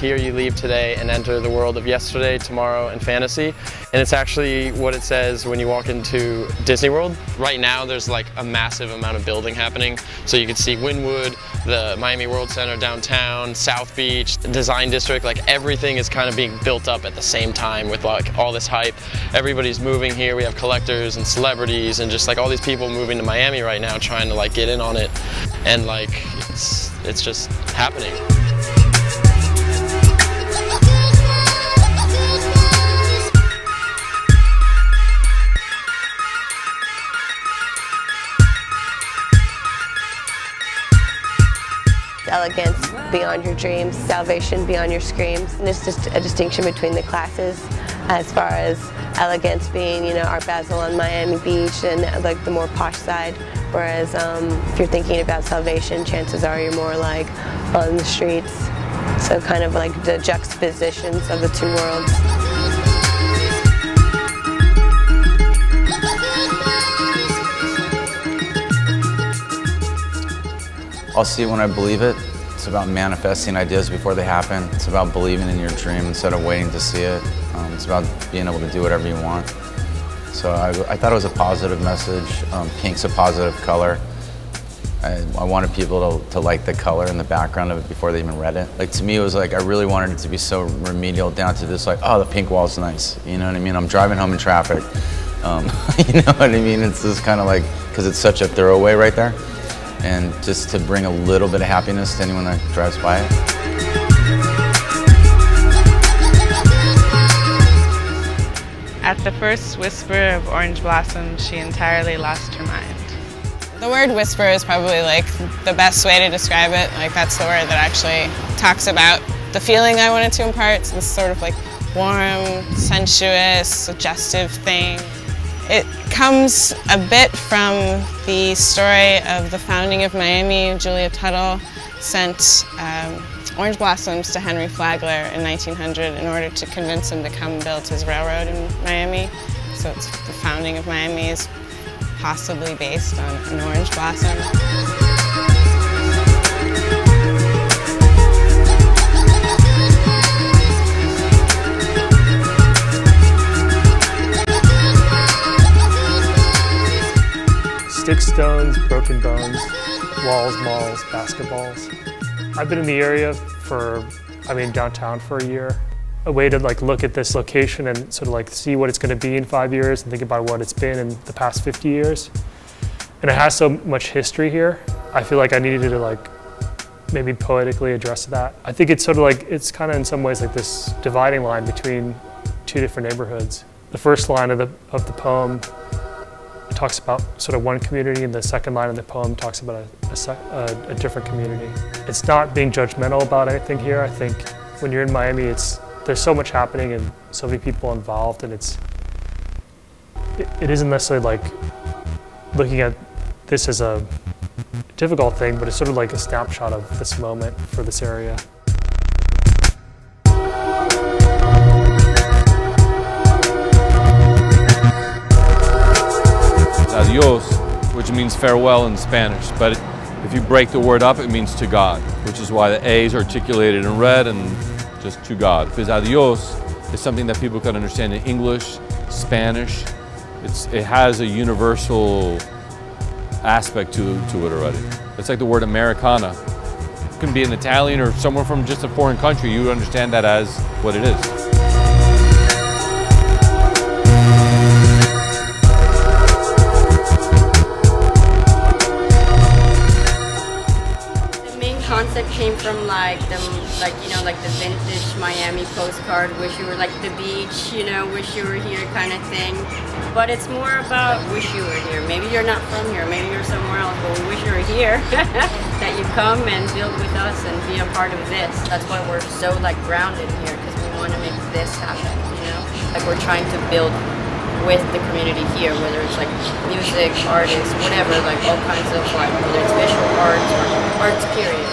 Here you leave today and enter the world of yesterday, tomorrow, and fantasy. And it's actually what it says when you walk into Disney World. Right now there's like a massive amount of building happening. So you can see Wynwood, the Miami Worldcenter downtown, South Beach, the Design District, like everything is kind of being built up at the same time with like all this hype. Everybody's moving here. We have collectors and celebrities and just like all these people moving to Miami right now trying to like get in on it. And like it's just happening. Elegance beyond your dreams, salvation beyond your screams. And it's just a distinction between the classes as far as elegance being, you know, Art Basel on Miami Beach and like the more posh side. Whereas if you're thinking about salvation, chances are you're more like on the streets. So kind of like the juxtapositions of the two worlds. I'll see it when I believe it. It's about manifesting ideas before they happen. It's about believing in your dream instead of waiting to see it. It's about being able to do whatever you want. So I thought it was a positive message. Pink's a positive color. I wanted people to like the color and the background of it before they even read it. Like to me, it was like I really wanted it to be so remedial down to this like, oh, the pink wall's nice. You know what I mean? I'm driving home in traffic. You know what I mean? It's just kind of like, because it's such a throwaway right there. And just to bring a little bit of happiness to anyone that drives by it. At the first whisper of orange blossom, she entirely lost her mind. The word whisper is probably like the best way to describe it. Like that's the word that actually talks about the feeling I wanted to impart. It's this sort of like warm, sensuous, suggestive thing. It comes a bit from the story of the founding of Miami. Julia Tuttle sent orange blossoms to Henry Flagler in 1900 in order to convince him to come build his railroad in Miami. So it's the founding of Miami is possibly based on an orange blossom. Sticks, stones, broken bones, walls, malls, basketballs. I've been in the area for, downtown for a year. A way to like look at this location and sort of like see what it's going to be in 5 years and think about what it's been in the past 50 years. And it has so much history here. I feel like I needed to like maybe poetically address that. I think it's sort of like, it's kind of in some ways like this dividing line between two different neighborhoods. The first line of the poem talks about sort of one community, and the second line of the poem talks about a different community. It's not being judgmental about anything here. I think when you're in Miami, there's so much happening and so many people involved, and it isn't necessarily like looking at this as a difficult thing, but it's sort of like a snapshot of this moment for this area. Adios, which means farewell in Spanish, but if you break the word up, it means to God, which is why the A is articulated in red and just to God. Because adios is something that people can understand in English, Spanish. It has a universal aspect to it already. It's like the word Americana. It can be an Italian or someone from just a foreign country. You understand that as what it is. it came from like the vintage Miami postcard, wish you were like the beach, you know, wish you were here kind of thing. But it's more about wish you were here. Maybe you're not from here, maybe you're somewhere else, but we wish you were here. That you come and build with us and be a part of this. That's why we're so like grounded here, because we want to make this happen, you know? Like we're trying to build with the community here, whether it's like music, artists, whatever, like all kinds of like, whether it's visual arts or arts period.